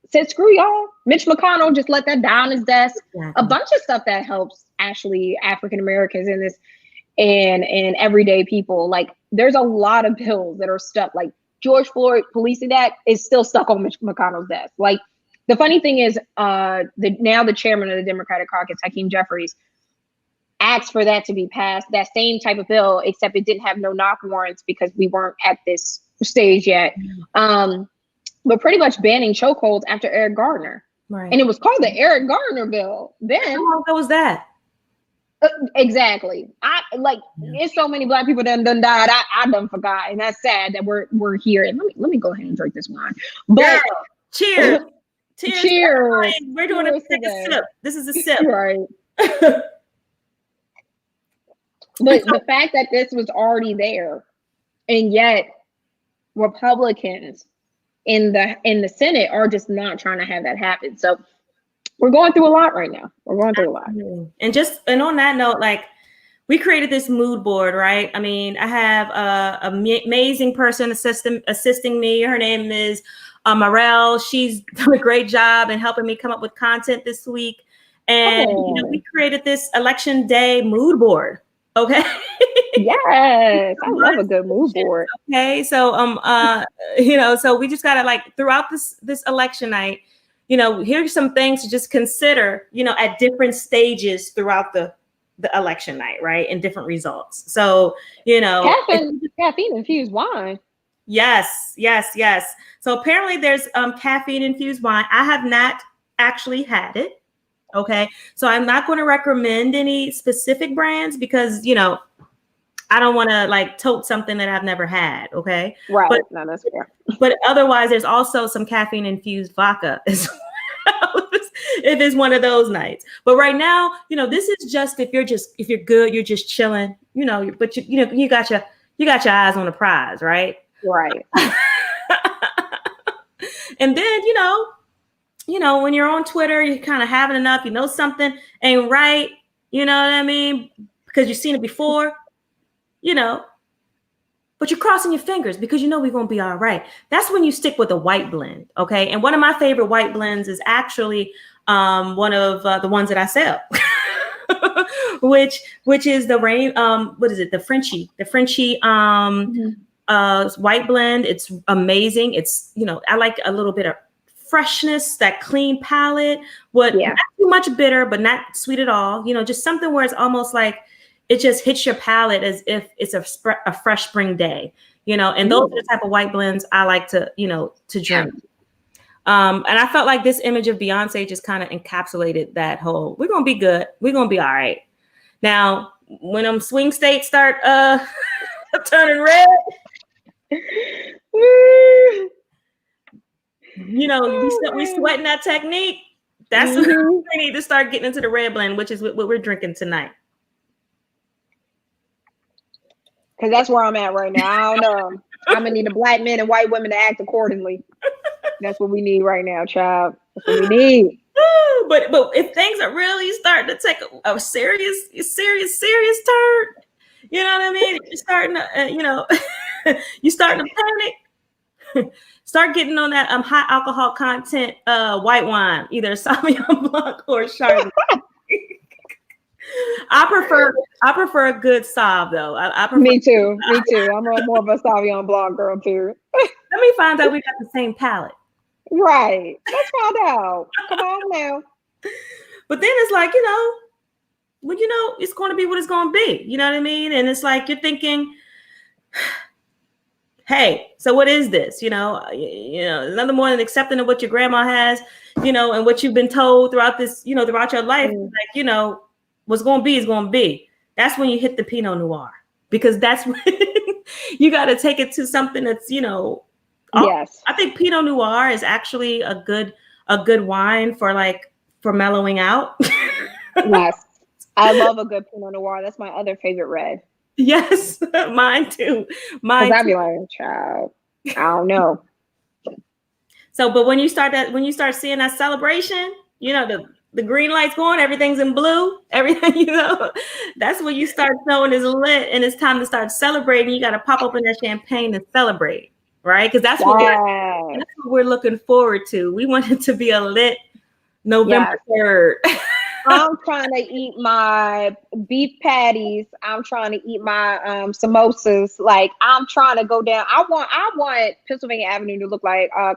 said, screw y'all. Mitch McConnell just let that down his desk. Exactly. A bunch of stuff that helps actually African Americans in this and everyday people. Like, there's a lot of bills that are stuck. Like George Floyd policing that is still stuck on Mitch McConnell's desk. Like, the funny thing is, the chairman of the Democratic Caucus, Hakeem Jeffries, asked for that to be passed, that same type of bill, except it didn't have no knock warrants because we weren't at this stage yet. But pretty much banning chokeholds after Eric Gardner. Right. And it was called the Eric Gardner bill. Then how long ago was that? Exactly. It's so many Black people that done died. I done forgot, and that's sad that we're here. And let me go ahead and drink this wine. But girl, cheers. Cheers. We're doing a second sip. This is a sip. Right. The fact that this was already there, and yet Republicans in the Senate are just not trying to have that happen. So we're going through a lot right now. We're going through a lot. And on that note, we created this mood board, right? I mean, I have an amazing person assisting me. Her name is Morel. She's done a great job in helping me come up with content this week. And we created this election day mood board. Okay. Yes, I love a good mood board. Okay, so so we just gotta throughout this election night, here's some things to just consider, at different stages throughout the the election night, right? And different results. So, you know, caffeine infused wine. Yes. So apparently there's caffeine infused wine. I have not actually had it. Okay. So I'm not going to recommend any specific brands because, you know, I don't want to like tote something that I've never had. Okay. Right. But, no, that's fair. But otherwise, there's also some caffeine infused vodka as well, if it's one of those nights. But right now, you know, this is just if you're good, you're just chilling, you know, but you got your eyes on the prize, right? Right. And then, you know, when you're on Twitter, you're kind of having enough, you know, something ain't right. You know what I mean? Because you've seen it before, you know, but you're crossing your fingers because you know we're going to be all right. That's when you stick with a white blend. Okay. And one of my favorite white blends is actually one of the ones that I sell, which is the rain. What is it? The Frenchie white blend. It's amazing. It's, you know, I like a little bit of freshness, that clean palate, not too much bitter, but not sweet at all. You know, just something where it's almost like it just hits your palate as if it's a fresh spring day, you know, and those are the type of white blends I like to, you know, to drink. And I felt like this image of Beyonce just kind of encapsulated that whole, we're going to be good. We're going to be all right. Now, when them swing states start turning red, you know, we sweating that technique. That's when we need to start getting into the red blend, which is what we're drinking tonight. Because that's where I'm at right now. I don't know. I'm going to need the black men and white women to act accordingly. That's what we need right now, child. That's what we need. But if things are really starting to take a serious turn, you know what I mean? You're starting to, you know, you starting to panic. Start getting on that high alcohol content white wine, either Sauvignon Blanc or Chardonnay. I prefer a good Sauv though. I prefer Me too. I'm more of a Sauvignon Blanc girl too. Let me find out we got the same palate. Right. Let's find out. Come on now. But then it's like, you know, well, you know, it's going to be what it's going to be. You know what I mean? And it's like you're thinking, hey, so what is this? You know, nothing more than accepting of what your grandma has, you know, and what you've been told throughout this, you know, throughout your life. Like, you know, what's going to be is going to be. That's when you hit the Pinot Noir, because that's when you got to take it to something that's, you know, yes. I think Pinot Noir is actually a good wine for mellowing out. Yes. I love a good Pinot Noir. That's my other favorite red. Yes, mine too. I'd be like, child, I don't know. So, but when you start seeing that celebration, you know, the green light's going, everything's in blue, everything, you know, that's when you start knowing it's lit and it's time to start celebrating. You got to pop open that champagne and celebrate, right? Because that's what we're looking forward to. We want it to be a lit November 3rd. I'm trying to eat my beef patties. I'm trying to eat my samosas. Like, I'm trying to go down. I want Pennsylvania Avenue to look like a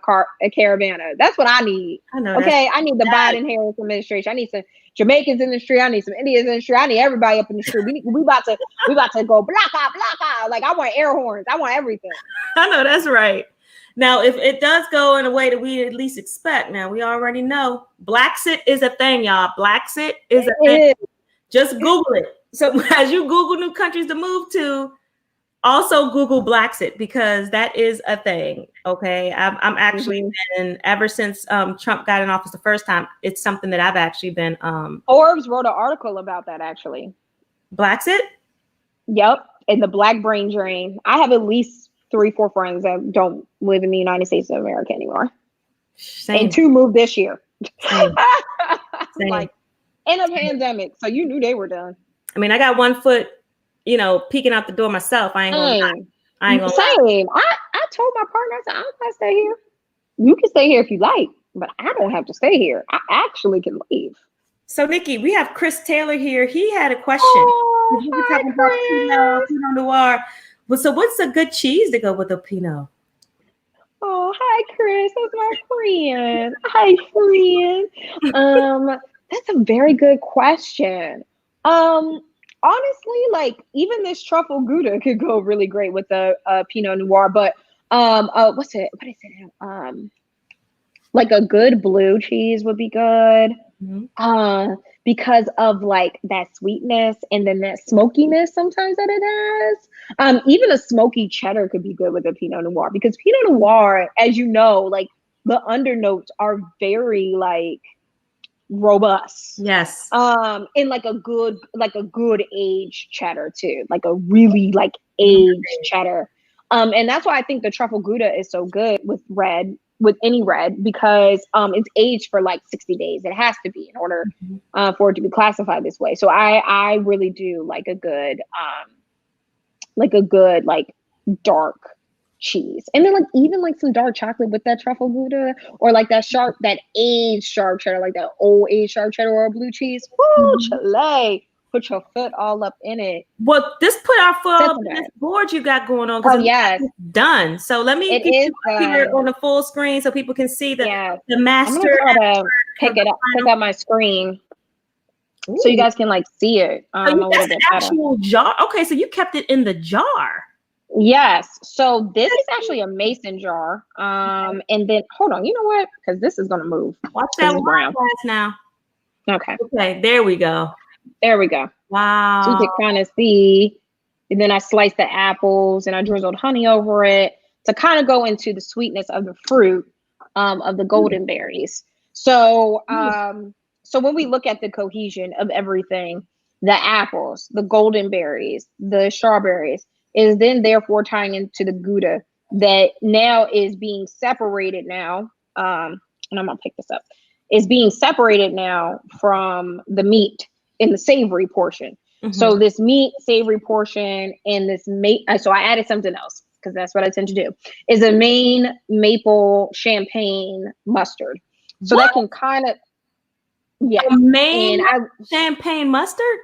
Caravana. That's what I need. I know. Okay, I need the Biden-Harris administration. I need some Jamaicans in the street. I need some Indians in the street. I need everybody up in the street. We about to go block out. Like, I want air horns. I want everything. I know that's right. Now, if it does go in a way that we at least expect, now we already know Blaxit is a thing, y'all. Blaxit is a thing. Just Google it. So as you Google new countries to move to, also Google Blaxit, because that is a thing. Okay, I'm actually been, ever since Trump got in office the first time, it's something that I've actually been. Forbes wrote an article about that actually. Blaxit. Yep, and the black brain drain. I have at least 3-4 friends that don't live in the United States of America anymore. Same. And 2 moved this year. Same. Like in a pandemic. So you knew they were done. I mean, I got 1 foot, you know, peeking out the door myself. I ain't gonna Same. I told my partner, I said, I'm gonna stay here. You can stay here if you like, but I don't have to stay here. I actually can leave. So Nikki, we have Chris Taylor here. He had a question. Oh, we were talking about Pinot Noir. Well, so what's a good cheese to go with a Pinot? Oh, hi, Chris. That's my friend. Hi, friend. That's a very good question. honestly, like even this truffle gouda could go really great with the Pinot Noir. But what is it? Like a good blue cheese would be good. Mhm. Because of like that sweetness and then that smokiness sometimes that it has. Even a smoky cheddar could be good with a Pinot Noir, because Pinot Noir, as you know, like the undernotes are very like robust. Yes. And like a good aged cheddar too, like a really like aged cheddar. And that's why I think the truffle gouda is so good with any red, because it's aged for like 60 days. It has to be in order for it to be classified this way. So I really do like a good like dark cheese, and then like even like some dark chocolate with that truffle gouda, or like that aged sharp cheddar, like that old aged sharp cheddar, or blue cheese. Woo, Chile. Put your foot all up in it. Well, this put our foot all up in this board you got going on. Oh yes, it's done. So let me get you up here on the full screen so people can see the master. I'm gonna try to pick up my screen. Ooh. So you guys can like see it. That's an actual jar. Okay, so you kept it in the jar. Yes. So this is actually a mason jar. And then hold on. You know what? Because this is gonna move. Watch that wine glass now. Okay. Okay. There we go. There we go. Wow. So you can kind of see. And then I sliced the apples and I drizzled honey over it to kind of go into the sweetness of the fruit of the golden berries. So so when we look at the cohesion of everything, the apples, the golden berries, the strawberries, is then therefore tying into the gouda that now is being separated now. And I'm gonna pick this up. Is being separated now from the meat in the savory portion. Mm-hmm. So this meat savory portion and this so I added something else, because that's what I tend to do, is a main maple champagne mustard. So that can kind of, champagne mustard?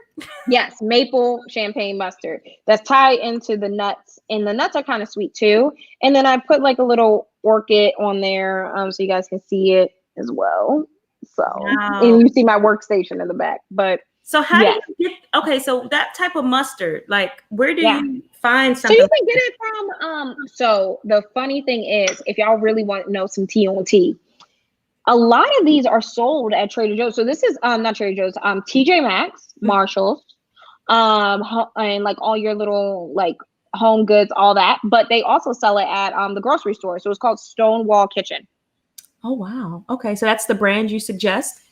Yes, maple champagne mustard that's tied into the nuts, and the nuts are kind of sweet too. And then I put like a little orchid on there, so you guys can see it as well. So and you see my workstation in the back. But so how do you get so that type of mustard, like where do you find something? So you can get it from so the funny thing is, if y'all really want to know some tea on tea, a lot of these are sold at Trader Joe's. So this is not Trader Joe's, TJ Maxx, Marshalls, and like all your little like Home Goods, all that. But they also sell it at the grocery store. So it's called Stonewall Kitchen. Oh wow. Okay, so that's the brand you suggest?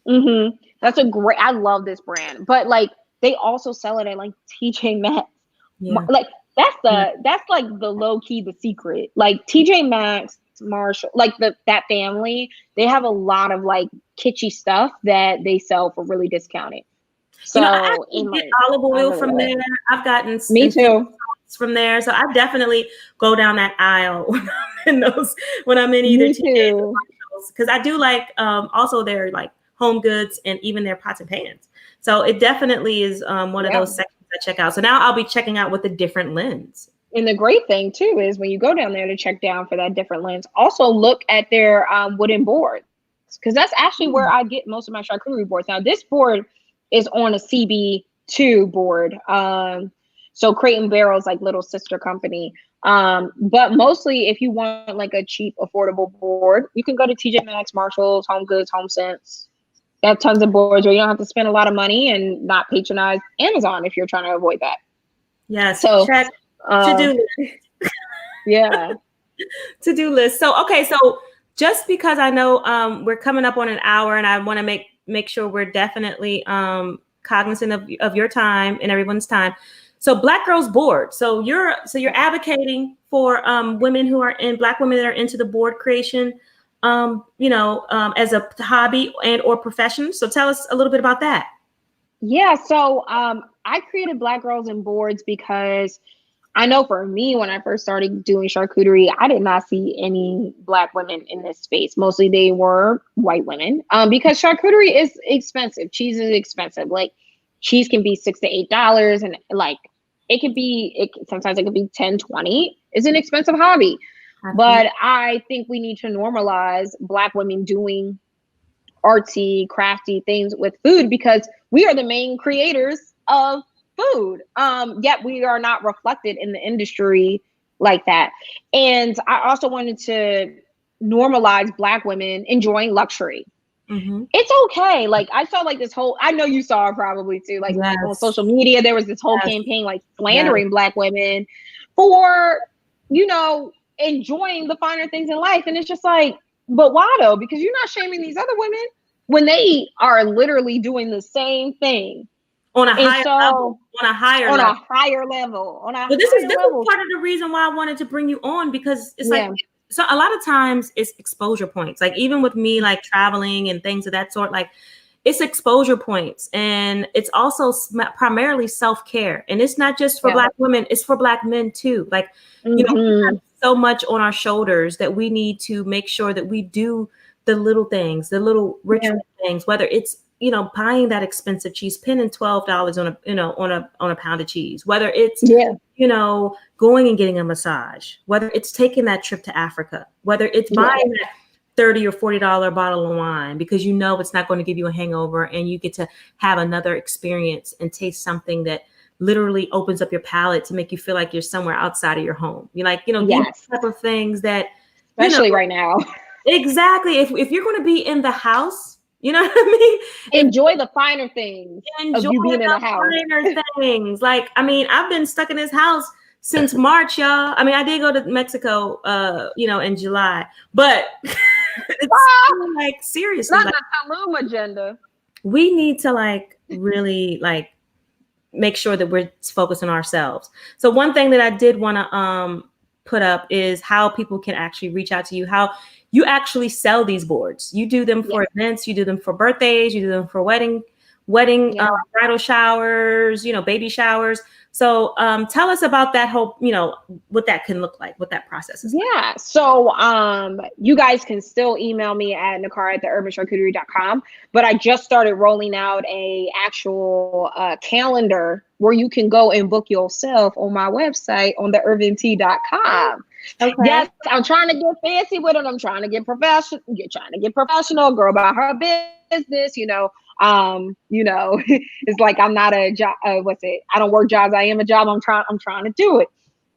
Mm-hmm. That's I love this brand. But like they also sell it at like TJ Maxx. Yeah. Like that's like the low key, the secret. Like TJ Maxx, Marshall, like that family, they have a lot of like kitschy stuff that they sell for really discounted. So I get olive oil from there. I've gotten me too from there. So I definitely go down that aisle when I'm in either because I do like also their like Home Goods and even their pots and pans. So it definitely is one of those sections I check out. So now I'll be checking out with a different lens. And the great thing too is when you go down there to check down for that different lens, also look at their wooden boards, because that's actually where I get most of my charcuterie boards. Now this board is on a CB2 board. So Crate and Barrel's like little sister company. But mostly if you want like a cheap, affordable board, you can go to TJ Maxx, Marshalls, Home Goods, HomeSense. They have tons of boards where you don't have to spend a lot of money and not patronize Amazon if you're trying to avoid that. Yes. So check to-do list. To-do list. So, okay. So just because I know we're coming up on an hour and I want to make sure we're definitely cognizant of your time and everyone's time. So Black Girls Board. So you're advocating for Black women that are into the board creation, as a hobby and or profession. So tell us a little bit about that. Yeah. So I created Black Girls in Boards because I know for me, when I first started doing charcuterie, I did not see any Black women in this space. Mostly they were white women because charcuterie is expensive. Cheese is expensive. Like cheese can be $6 to $8, and like sometimes it could be 10, 20. It's an expensive hobby. But I think we need to normalize Black women doing artsy, crafty things with food, because we are the main creators of food. Yet we are not reflected in the industry like that. And I also wanted to normalize Black women enjoying luxury. Mm-hmm. It's okay. Like I saw like this whole, I know you saw it probably too, like on Yes. social media, there was this whole Yes. campaign like Yes. slandering Black women for, you know, enjoying the finer things in life. And it's just like, but why though? Because you're not shaming these other women when they are literally doing the same thing. On a And higher level. so On a higher on level. a higher level, on a But this higher is level. part of the reason why I wanted to bring you on, because it's Yeah. like, so a lot of times it's exposure points. Like even with me, like traveling and things of that sort, like it's exposure points, and it's also primarily self-care. And it's not just for Yeah. Black women, it's for Black men too. Like, you know, we have so much on our shoulders that we need to make sure that we do the little things, the little ritual things, whether it's, you know, buying that expensive cheese, spending $12 on a, you know, on a pound of cheese, whether it's, you know, going and getting a massage, whether it's taking that trip to Africa, whether it's buying that $30 or $40 bottle of wine because you know it's not going to give you a hangover, and you get to have another experience and taste something that literally opens up your palate to make you feel like you're somewhere outside of your home. You're like, you know, these type of things that, especially you know, right now. Exactly. If you're going to be in the house, you know what I mean? Enjoy the finer things of you being in the house. Finer things. Like, I mean, I've been stuck in this house since March, y'all. I mean, I did go to Mexico, you know, in July, but it's like seriously, not like, the Tulum agenda. We need to like really like make sure that we're focused on ourselves. So one thing that I did want to put up is how people can actually reach out to you, how you actually sell these boards. You do them for events, you do them for birthdays, you do them for wedding, bridal showers, you know, baby showers. So tell us about that whole, you know, what that can look like, what that process is like. So you guys can still email me at Niccara@theurbancharcuterie.com, but I just started rolling out a actual calendar where you can go and book yourself on my website on theurbantea.com. Okay. Yes, I'm trying to get fancy with it. I'm trying to get professional. You're trying to get professional, girl about her business, you know. It's like I'm not a job. I don't work jobs. I am a job. I'm trying to do it.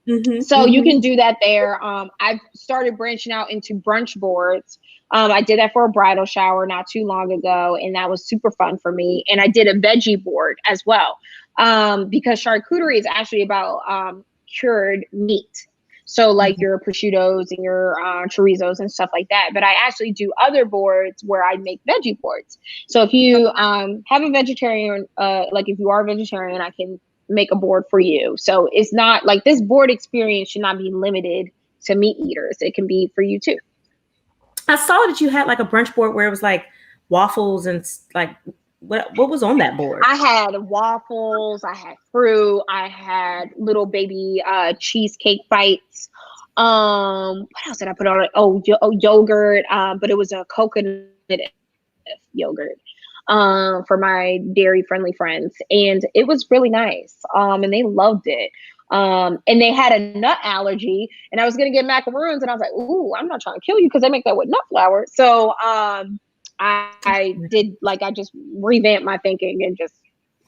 You can do that there. I've started branching out into brunch boards. I did that for a bridal shower not too long ago, and that was super fun for me. And I did a veggie board as well, because charcuterie is actually about cured meat. So like your prosciuttos and your chorizos and stuff like that. But I actually do other boards where I make veggie boards. So if you have a vegetarian, like if you are a vegetarian, I can make a board for you. So it's not like this board experience should not be limited to meat eaters. It can be for you too. I saw that you had like a brunch board where it was like waffles and like what was on that board? I had waffles, I had fruit, I had little baby cheesecake bites. What else did I put on it? Yogurt, but it was a coconut yogurt for my dairy friendly friends, and it was really nice. And they loved it. And they had a nut allergy, and I was gonna get macaroons, and I was like, ooh, I'm not trying to kill you because they make that with nut flour. So I did, like, I just revamped my thinking and just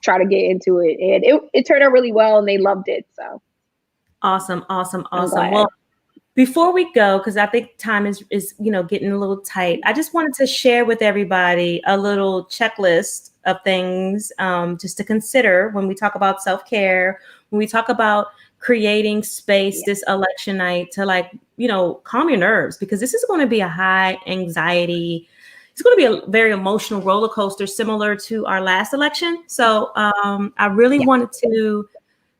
try to get into it, and it turned out really well, and they loved it. So awesome. Well, before we go, because I think time is you know, getting a little tight, I just wanted to share with everybody a little checklist of things just to consider when we talk about self-care, when we talk about creating space this election night to, like, you know, calm your nerves, because this is going to be a high anxiety, it's going to be a very emotional roller coaster similar to our last election. So I really wanted to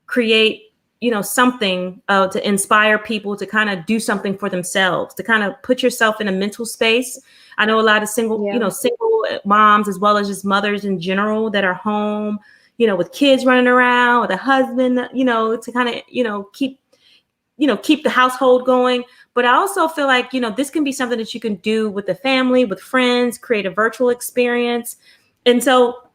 create, you know, something to inspire people to kind of do something for themselves, to kind of put yourself in a mental space. I know a lot of single moms, as well as just mothers in general, that are home, you know, with kids running around, with a husband, you know, to kind of, you know, keep the household going. But I also feel like, you know, this can be something that you can do with the family, with friends, create a virtual experience. And so,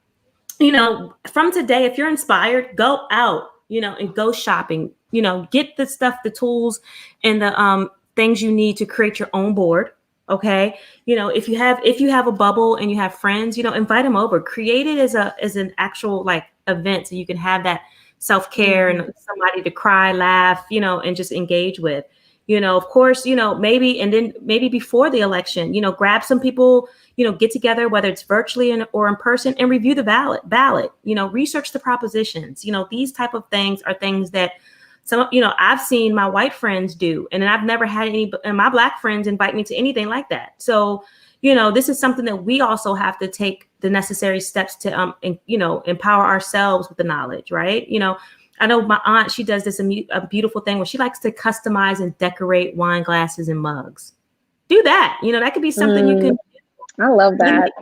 you know, from today, if you're inspired, go out, you know, and go shopping, you know, get the stuff, the tools and the things you need to create your own board. Okay. You know, if you have a bubble and you have friends, you know, invite them over, create it as an actual like event so you can have that self-care and somebody to cry, laugh, and just engage with. Of course, maybe before the election, grab some people, get together, whether it's virtually or in person, and review the ballot, research the propositions. These type of things are things that I've seen my white friends do, and I've never had and my Black friends invite me to anything like that. So, this is something that we also have to take the necessary steps to, empower ourselves with the knowledge, right? I know my aunt, she does this a beautiful thing where she likes to customize and decorate wine glasses and mugs. Do that. That could be something you can. I love that.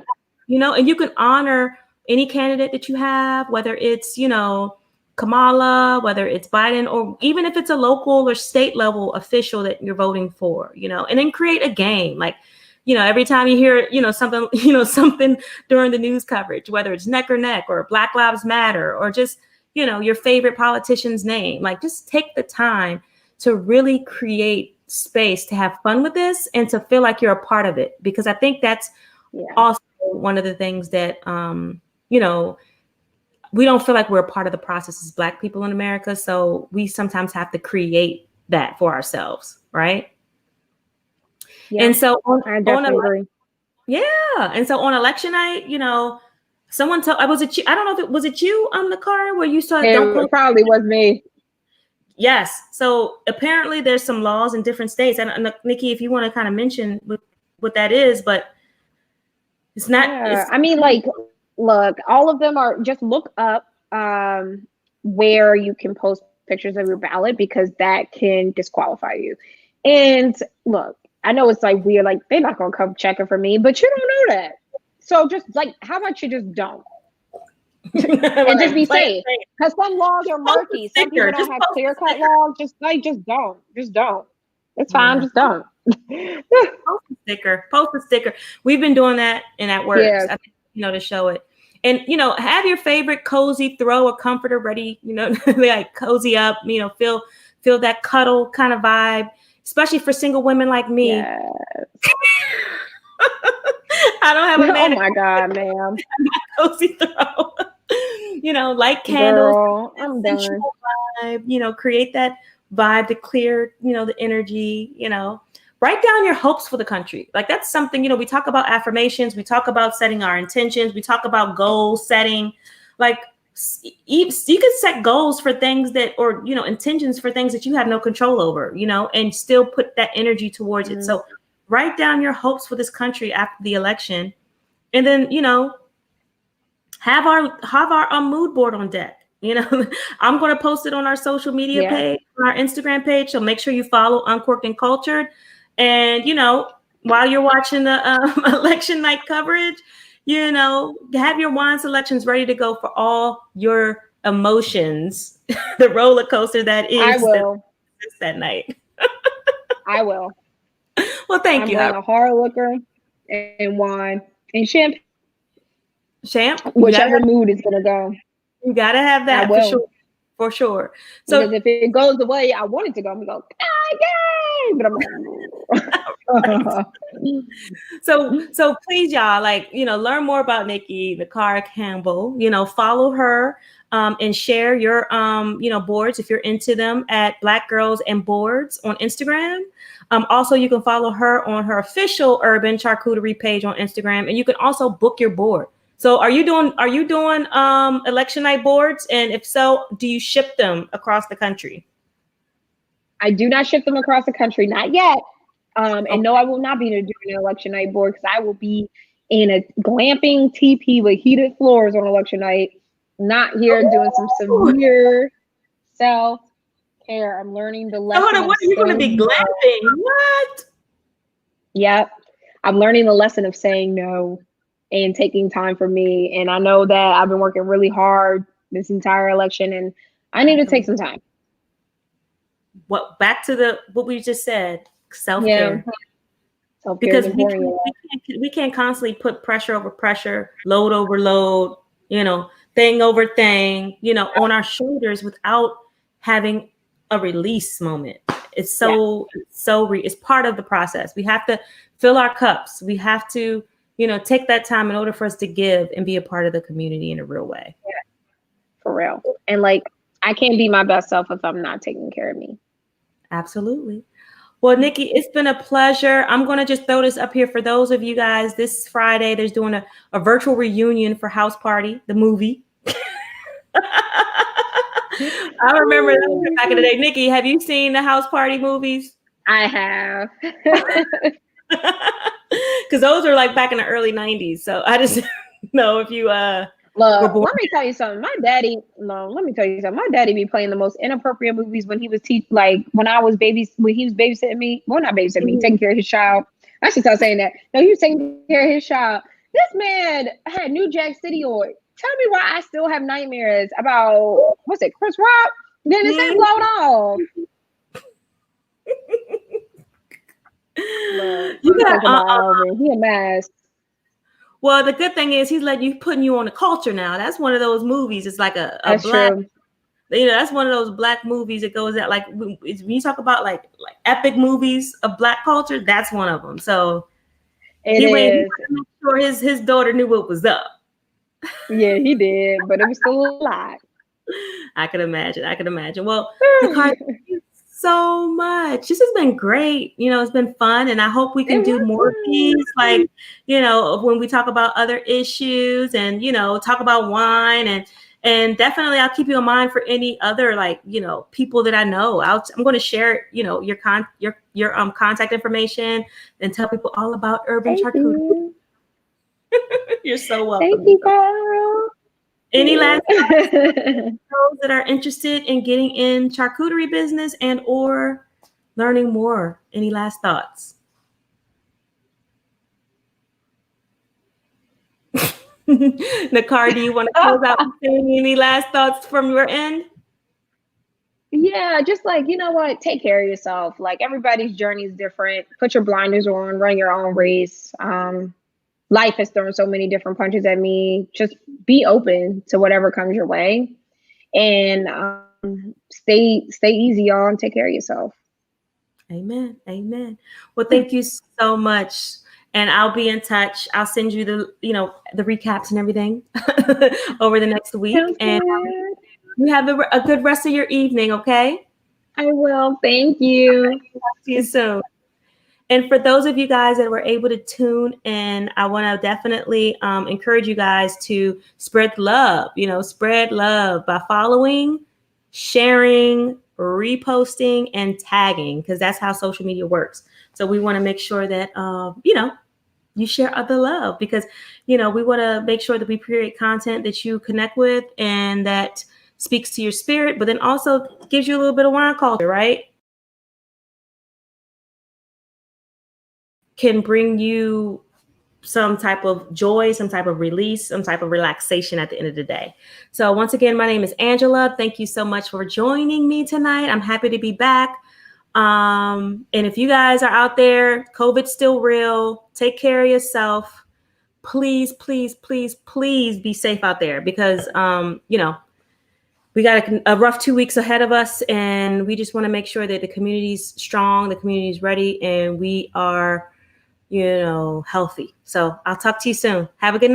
And you can honor any candidate that you have, whether it's, Kamala, whether it's Biden, or even if it's a local or state level official that you're voting for, and then create a game. Like, every time you hear, something during the news coverage, whether it's neck or neck or Black Lives Matter or just, your favorite politician's name, like just take the time to really create space to have fun with this and to feel like you're a part of it. Because I think that's also one of the things that, we don't feel like we're a part of the process as Black people in America. So we sometimes have to create that for ourselves. Right. Yeah, and so I definitely agree. Yeah. And so on election night, someone told, I don't know if was it you on the car where you saw It probably was me. Yes. So apparently there's some laws in different states. And Nikki, if you want to kind of mention what that is, but it's not. Yeah. I mean, like, look, all of them are, just look up where you can post pictures of your ballot, because that can disqualify you. And look, I know it's like weird, like they're not going to come checking for me, but you don't know that. So just like, how about you just don't? And just be safe, because some laws are murky. Some people don't have clear-cut laws. Just don't. It's fine. Just don't. Post a sticker. We've been doing that, and that works. Yes. I think, to show it. And have your favorite cozy throw or comforter ready. Like cozy up. Feel that cuddle kind of vibe, especially for single women like me. Yes. I don't have a man. Oh my God, ma'am. Cozy throw. Light candles. Girl, I'm done. Vibe, create that vibe to clear, the energy, write down your hopes for the country. Like that's something, we talk about affirmations. We talk about setting our intentions. We talk about goal setting. Like you can set goals for things that, or, intentions for things that you have no control over, and still put that energy towards it. So write down your hopes for this country after the election. And then, have our mood board on deck. I'm going to post it on our social media page, on our Instagram page. So make sure you follow Uncorked and Cultured. And, while you're watching the election night coverage, have your wine selections ready to go for all your emotions, the roller coaster that is I will. that night. I will. Well, thank you. I'm a hard liquor and wine and champagne. Whichever mood is going to go. You got to have that for sure. So because if it goes the way I want it to go, I'm going to go, yay! But I'm like, so please, y'all, learn more about Niccara Campbell, follow her and share your, boards if you're into them at Black Girls and Boards on Instagram. Also, you can follow her on her official Urban Charcuterie page on Instagram, and you can also book your board. So are you doing election night boards? And if so, do you ship them across the country? I do not ship them across the country, not yet. And no, I will not be doing an election night board, because I will be in a glamping teepee with heated floors on election night, not here doing some severe self-care. I'm learning the lesson. Hold on, what are you going to be glamping? What? Yep. I'm learning the lesson of saying no and taking time for me. And I know that I've been working really hard this entire election, and I need to take some time. Back to what we just said, self-care. Yeah. Because we can't constantly put pressure over pressure, load over load, thing over thing, on our shoulders without having a release moment. It's it's part of the process. We have to fill our cups. We have to, take that time in order for us to give and be a part of the community in a real way. for real. And like, I can't be my best self if I'm not taking care of me. Absolutely. Well, Nikki, it's been a pleasure. I'm going to just throw this up here for those of you guys. This Friday, there's doing a virtual reunion for House Party, the movie. I remember that back in the day. Nikki, have you seen the House Party movies? I have. Because those are like back in the early 90s. So I just know if you Look, let me tell you something. My daddy be playing the most inappropriate movies when he was when he was babysitting me. Well, not babysitting me, taking care of his child. I should start saying that. No, he was taking care of his child. This man had New Jack City on. Tell me why I still have nightmares about, what's it, Chris Rock? Then his head blown off. Look, you got he a mess. Well, the good thing is he's putting you on the culture now. That's one of those movies. It's like a That's black, true. That's one of those black movies that goes out like when you talk about like epic movies of black culture. That's one of them. So he made sure his daughter knew what was up. Yeah, he did, but it was still a lot. I could imagine. Well, Nicole, thank you so much. This has been great. It's been fun, and I hope we can do more of these. Like, when we talk about other issues, and talk about wine, and definitely I'll keep you in mind for any other people that I know. I'm going to share your contact information and tell people all about urban charcuterie. You're so welcome. Thank you, Carl. Any last those that are interested in getting in charcuterie business and or learning more? Any last thoughts? Niccara, do you want to close out with any last thoughts from your end? Yeah, just you know what? Take care of yourself. Like, everybody's journey is different. Put your blinders on, run your own race. Life has thrown so many different punches at me. Just be open to whatever comes your way, and stay easy, y'all, and take care of yourself. Amen. Well, thank you so much, and I'll be in touch. I'll send you the the recaps and everything over the next week. And you have a good rest of your evening. Okay. I will. Thank you. See you soon. And for those of you guys that were able to tune in, I want to definitely encourage you guys to spread love, spread love by following, sharing, reposting, and tagging, because that's how social media works. So we want to make sure that, you share the love, because, we want to make sure that we create content that you connect with and that speaks to your spirit, but then also gives you a little bit of wine culture, right? Can bring you some type of joy, some type of release, some type of relaxation at the end of the day. So once again, my name is Angela. Thank you so much for joining me tonight. I'm happy to be back. And if you guys are out there, COVID's still real. Take care of yourself. Please, please, please, please be safe out there, because, we got a rough 2 weeks ahead of us, and we just want to make sure that the community's strong, the community's ready, and we are healthy. So I'll talk to you soon. Have a good night.